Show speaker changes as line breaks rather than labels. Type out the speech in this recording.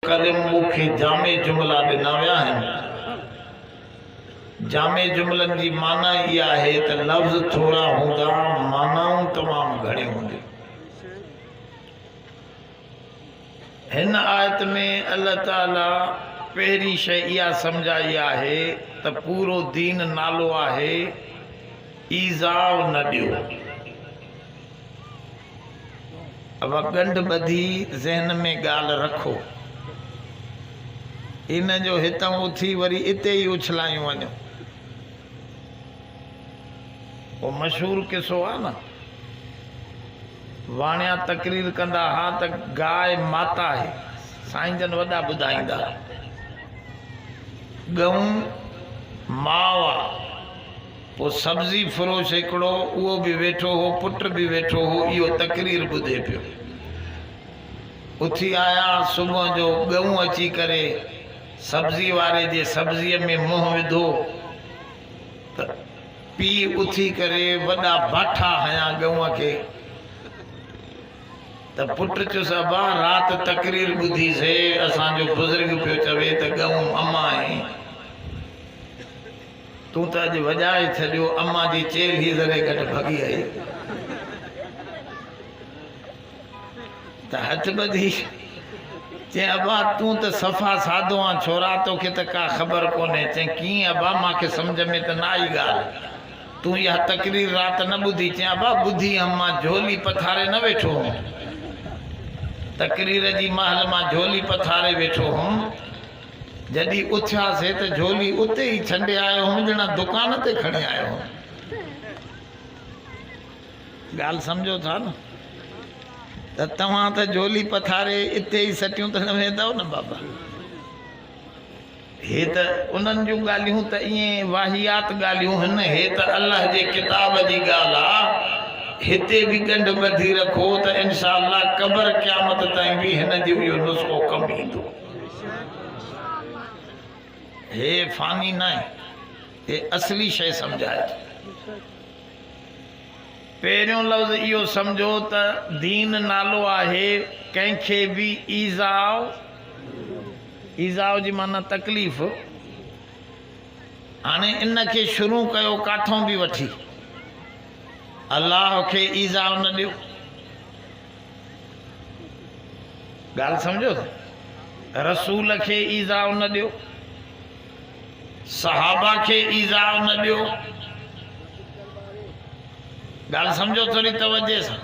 कलम मुखे जामे जुमला ॾिना विया आहिनि। जामे जुमलन जी माना इहा आहे त लफ़्ज़ थोड़ा हूंदा, मानाऊं तमामु घणी हूंदियूं। हिन आयत में अल्लाह ताला पहिरीं शइ इहा सम्झाई आहे त पूरो दीन नालो आहे ईज़ाउ न ॾियो। अब गंढ ॿधी ज़हन में ॻाल्हि रखो, इन जो हितां उथी वरी इते ई उछलायूं वञो। वो मशहूर किसो आहे न, वाणिया तकरीर कंदा हा त गाय माता आहे, साईं जन वॾा ॿुधाईंदा। गऊं माउ आहे, पोइ सब्जी फरोश हिकिड़ो उहो बि वेठो हो, पुट बि वेठो हो, इहो तकरीर ॿुधे पियो। उथी आया सुबुह जो, गऊं अची करे सब्जी वारे जे सब्जीअ में मुंहुं विधो त पीउ उथी करे वॾा बाठा हया गऊं खे। त पुट चुस अबा राति तकरीर ॿुधीसीं, असांजो बुज़ुर्ग पियो चवे त गऊं अम्मा आहे, तूं त अॼु वॼाए छॾियो, अम्मा जी चेल ही ज़रे गॾु भॻी आई। त हथ ॿधी चई अबा तूं त सफ़ा सादो आहे छोरा, तोखे त का ख़बर कोन्हे। चई कीअं अबा, मूंखे सम्झ में त न आई ॻाल्हि, तूं इहा तकरीर राति न ॿुधी? चई अबा ॿुधी हुअमि, मां झोली पथारे न वेठो हुउमि, तकरीर जी महल मां झोली पथारे वेठो हुउमि। जॾहिं उथियासीं त झोली उते ई छॾे आयो हुउमि, ॼणा दुकान ते खणी आयो हुउमि। ॻाल्हि सम्झो था न? त तव्हां त झोली पथारे इते ई सटियूं त न वेंदव न बाबा। हे त उन्हनि जूं ॻाल्हियूं त ईअं वाहियात ॻाल्हियूं आहिनि। हे त अल्लाह जे किताब जी ॻाल्हि आहे। हिते बि गंढ ॿधी रखो त इंशाअल्लाह क़बर क़यामत ताईं बि हिन जो इहो नुस्ख़ो कमु ईंदो। हे फ़ानी न आहे, हे असली शइ सम्झाए। पहिरियों लफ़्ज़ इहो सम्झो त दीन नालो आहे कंहिंखे बि ईज़ाउ, ईज़ाउ जी माना तकलीफ़। हाणे इन खे शुरू कयो काथों बि वठी, अल्लाह खे ईज़ाउ न ॾियो। ॻाल्हि सम्झो, रसूल खे ईज़ाउ न ॾियो, सहाबा खे ईज़ाउ न ॾियो। ॻाल्हि सम्झो थोरी तवजे सां।